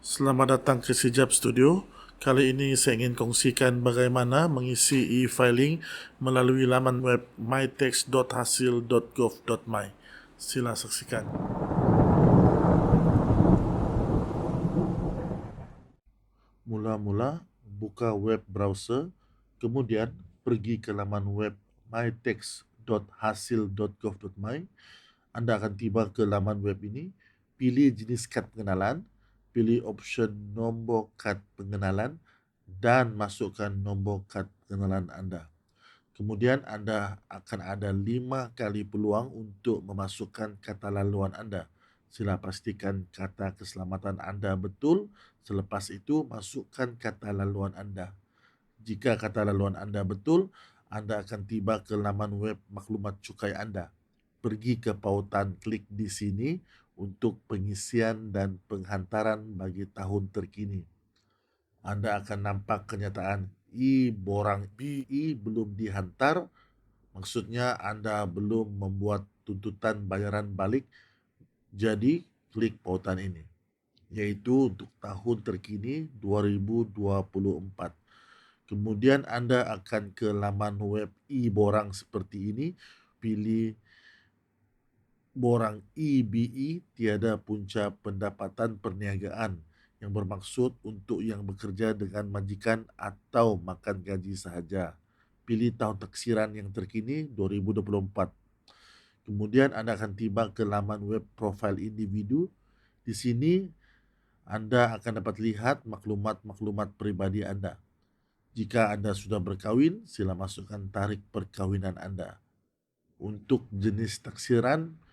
Selamat datang ke Sijab Studio. Kali ini saya ingin kongsikan bagaimana mengisi e-filing melalui laman web mytext.hasil.gov.my. Sila saksikan. Mula-mula, buka web browser, kemudian pergi ke laman web mytext.hasil.gov.my. Anda akan tiba ke laman web ini, pilih jenis kad pengenalan, pilih option nombor kad pengenalan dan masukkan nombor kad pengenalan anda. Kemudian anda akan ada 5 kali peluang untuk memasukkan kata laluan anda. Sila pastikan kata keselamatan anda betul. Selepas itu, masukkan kata laluan anda. Jika kata laluan anda betul, anda akan tiba ke laman web maklumat cukai anda. Pergi ke pautan klik di sini untuk pengisian dan penghantaran bagi tahun terkini. Anda akan nampak kenyataan e-borang BE belum dihantar, maksudnya anda belum membuat tuntutan bayaran balik, jadi klik pautan ini, yaitu untuk tahun terkini 2024. Kemudian anda akan ke laman web e-borang seperti ini, pilih borang EBE tiada punca pendapatan perniagaan yang bermaksud untuk yang bekerja dengan majikan atau makan gaji sahaja. Pilih tahun taksiran yang terkini 2024. Kemudian anda akan tiba ke laman web profil individu. Di sini anda akan dapat lihat maklumat-maklumat peribadi anda. Jika anda sudah berkahwin, sila masukkan tarikh perkahwinan anda. Untuk jenis taksiran,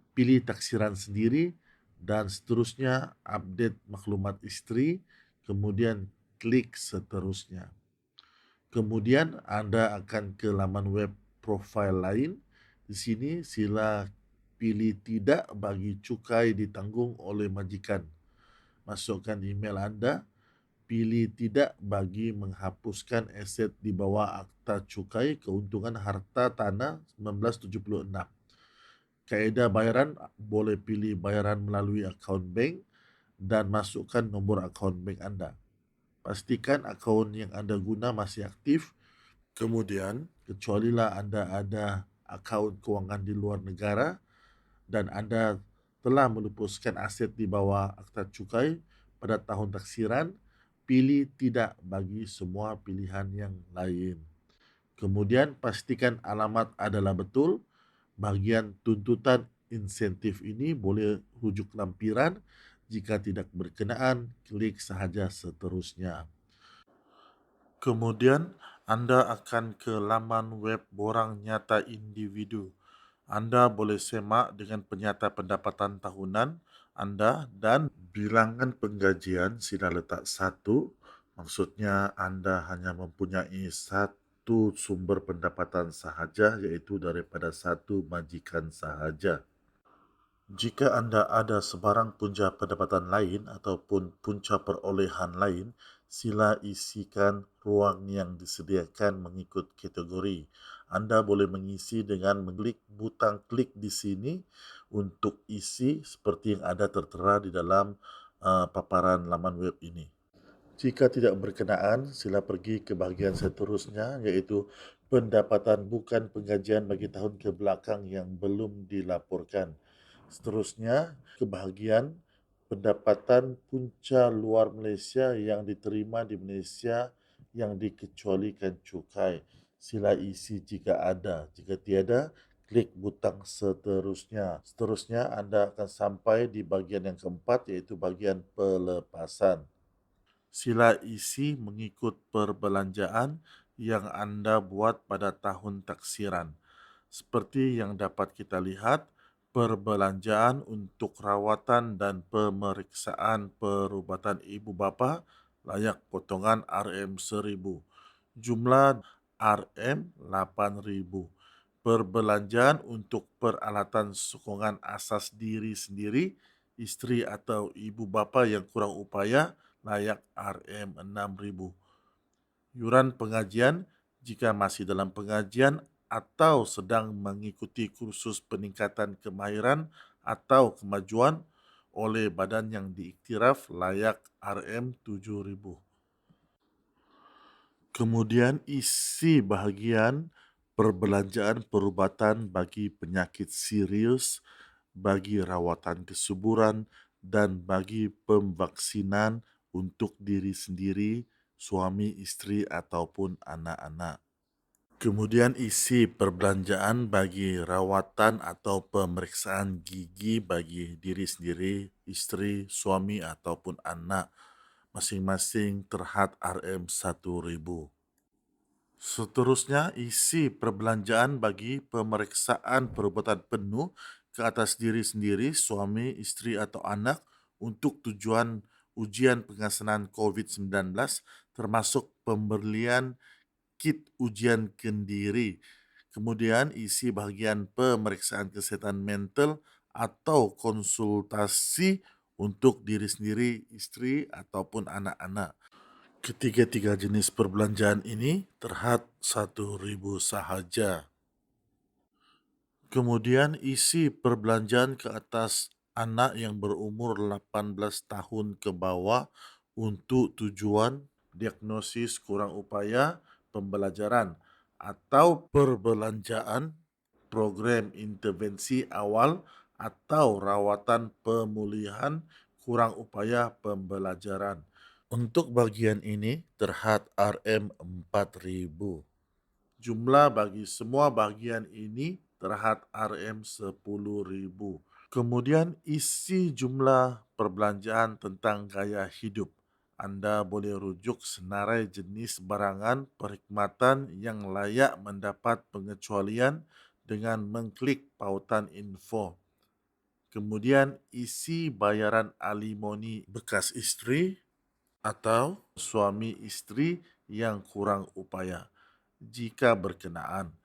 pilih taksiran sendiri dan seterusnya update maklumat istri, kemudian klik seterusnya. Kemudian anda akan ke laman web profil lain. Di sini sila pilih tidak bagi cukai ditanggung oleh majikan. Masukkan email anda, pilih tidak bagi menghapuskan aset di bawah Akta Cukai Keuntungan Harta Tanah 1976. Kaedah bayaran, boleh pilih bayaran melalui akaun bank dan masukkan nombor akaun bank anda. Pastikan akaun yang anda guna masih aktif. Kemudian, kecualilah anda ada akaun kewangan di luar negara dan anda telah melupuskan aset di bawah Akta Cukai pada tahun taksiran, pilih tidak bagi semua pilihan yang lain. Kemudian, pastikan alamat adalah betul. Bahagian tuntutan insentif ini boleh rujuk lampiran. Jika tidak berkenaan, klik sahaja seterusnya. Kemudian, anda akan ke laman web borang nyata individu. Anda boleh semak dengan penyata pendapatan tahunan anda dan bilangan penggajian sila letak 1. Maksudnya anda hanya mempunyai satu sumber pendapatan sahaja, iaitu daripada satu majikan sahaja. Jika anda ada sebarang punca pendapatan lain ataupun punca perolehan lain, sila isikan ruang yang disediakan mengikut kategori. Anda boleh mengisi dengan mengklik butang klik di sini untuk isi seperti yang ada tertera di dalam paparan laman web ini. Jika tidak berkenaan, sila pergi ke bahagian seterusnya, iaitu pendapatan bukan penggajian bagi tahun kebelakang yang belum dilaporkan. Seterusnya, ke bahagian pendapatan punca luar Malaysia yang diterima di Malaysia yang dikecualikan cukai. Sila isi jika ada. Jika tiada, klik butang seterusnya. Seterusnya, anda akan sampai di bahagian yang keempat, iaitu bahagian pelepasan. Sila isi mengikut perbelanjaan yang anda buat pada tahun taksiran. Seperti yang dapat kita lihat, perbelanjaan untuk rawatan dan pemeriksaan perubatan ibu bapa layak potongan RM1000. Jumlah RM8,000. Perbelanjaan untuk peralatan sokongan asas diri sendiri, isteri atau ibu bapa yang kurang upaya layak RM6,000. Yuran pengajian jika masih dalam pengajian atau sedang mengikuti kursus peningkatan kemahiran atau kemajuan oleh badan yang diiktiraf layak RM7000. Kemudian isi bahagian perbelanjaan perubatan bagi penyakit serius, bagi rawatan kesuburan, dan bagi pemvaksinan untuk diri sendiri, suami, istri, ataupun anak-anak. Kemudian isi perbelanjaan bagi rawatan atau pemeriksaan gigi bagi diri sendiri, istri, suami, ataupun anak, masing-masing terhad RM1000. Seterusnya, isi perbelanjaan bagi pemeriksaan perubatan penuh ke atas diri sendiri, suami, isteri atau anak untuk tujuan ujian pengasanan COVID-19 termasuk pembelian kit ujian kendiri. Kemudian isi bahagian pemeriksaan kesihatan mental atau konsultasi untuk diri sendiri, isteri ataupun anak-anak. Ketiga-tiga jenis perbelanjaan ini terhad 1.000 sahaja. Kemudian isi perbelanjaan ke atas anak yang berumur 18 tahun ke bawah untuk tujuan diagnosis kurang upaya pembelajaran atau perbelanjaan program intervensi awal atau rawatan pemulihan kurang upaya pembelajaran. Untuk bagian ini terhad RM4000. Jumlah bagi semua bahagian ini terhad RM10.000. Kemudian isi jumlah perbelanjaan tentang gaya hidup. Anda boleh rujuk senarai jenis barangan perkhidmatan yang layak mendapat pengecualian dengan mengklik pautan info. Kemudian isi bayaran alimoni bekas isteri atau suami isteri yang kurang upaya jika berkenaan.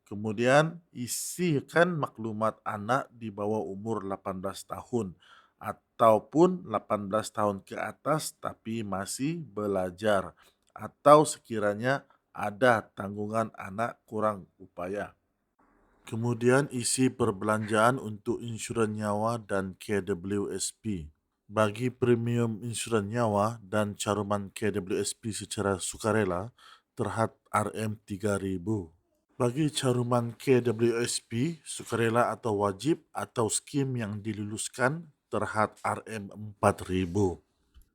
Kemudian isikan maklumat anak di bawah umur 18 tahun ataupun 18 tahun ke atas tapi masih belajar atau sekiranya ada tanggungan anak kurang upaya. Kemudian isi perbelanjaan untuk insurans nyawa dan KWSP. Bagi premium insurans nyawa dan caruman KWSP secara sukarela terhad RM3000. Bagi caruman KWSP sukarela atau wajib atau skim yang diluluskan terhad RM4000.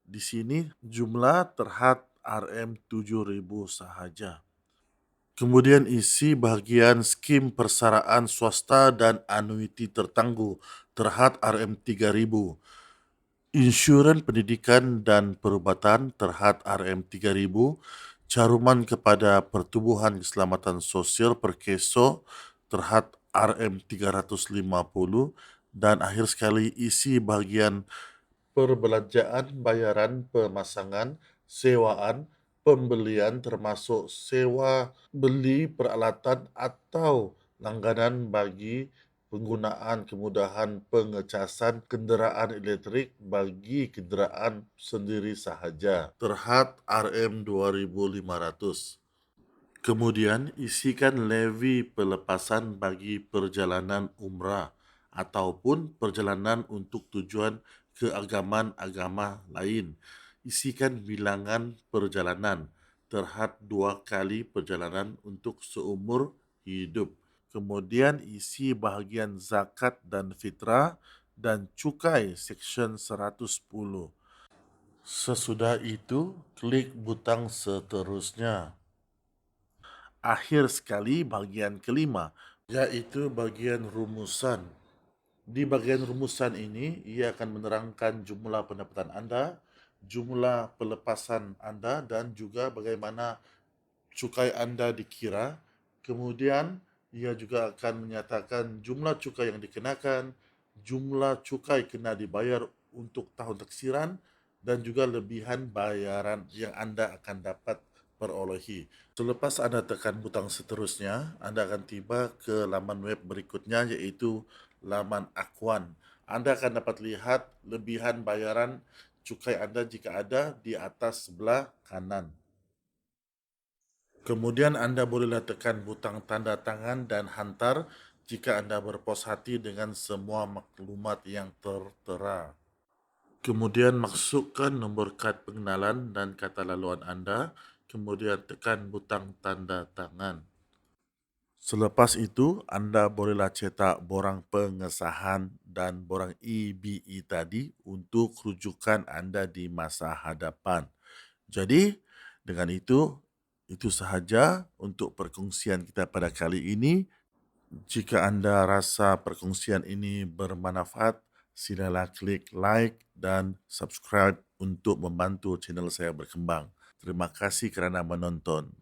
Di sini jumlah terhad RM7000 sahaja. Kemudian isi bahagian skim persaraan swasta dan anuiti tertangguh terhad RM3000. Insurans pendidikan dan perubatan terhad RM3000, caruman kepada pertubuhan keselamatan sosial Perkeso terhad RM350 dan akhir sekali isi bahagian perbelanjaan bayaran pemasangan, sewaan, pembelian termasuk sewa beli peralatan atau langganan bagi penggunaan kemudahan pengecasan kenderaan elektrik bagi kenderaan sendiri sahaja terhad RM2500. Kemudian isikan levy pelepasan bagi perjalanan umrah ataupun perjalanan untuk tujuan keagamaan agama lain. Isikan bilangan perjalanan terhad 2 kali perjalanan untuk seumur hidup. Kemudian isi bahagian zakat dan fitrah dan cukai Seksyen 110. Sesudah itu, klik butang seterusnya. Akhir sekali bahagian kelima, iaitu bahagian rumusan. Di bahagian rumusan ini, ia akan menerangkan jumlah pendapatan anda, jumlah pelepasan anda dan juga bagaimana cukai anda dikira. Kemudian, ia juga akan menyatakan jumlah cukai yang dikenakan, jumlah cukai kena dibayar untuk tahun taksiran dan juga lebihan bayaran yang anda akan dapat perolehi. Selepas anda tekan butang seterusnya, anda akan tiba ke laman web berikutnya iaitu laman Akuan. Anda akan dapat lihat lebihan bayaran cukai anda jika ada di atas sebelah kanan. Kemudian anda bolehlah tekan butang tanda tangan dan hantar jika anda berpuas hati dengan semua maklumat yang tertera. Kemudian masukkan nombor kad pengenalan dan kata laluan anda, kemudian tekan butang tanda tangan. Selepas itu, anda bolehlah cetak borang pengesahan dan borang EBE tadi untuk rujukan anda di masa hadapan. Jadi, dengan itu sahaja untuk perkongsian kita pada kali ini. Jika anda rasa perkongsian ini bermanfaat, silalah klik like dan subscribe untuk membantu channel saya berkembang. Terima kasih kerana menonton.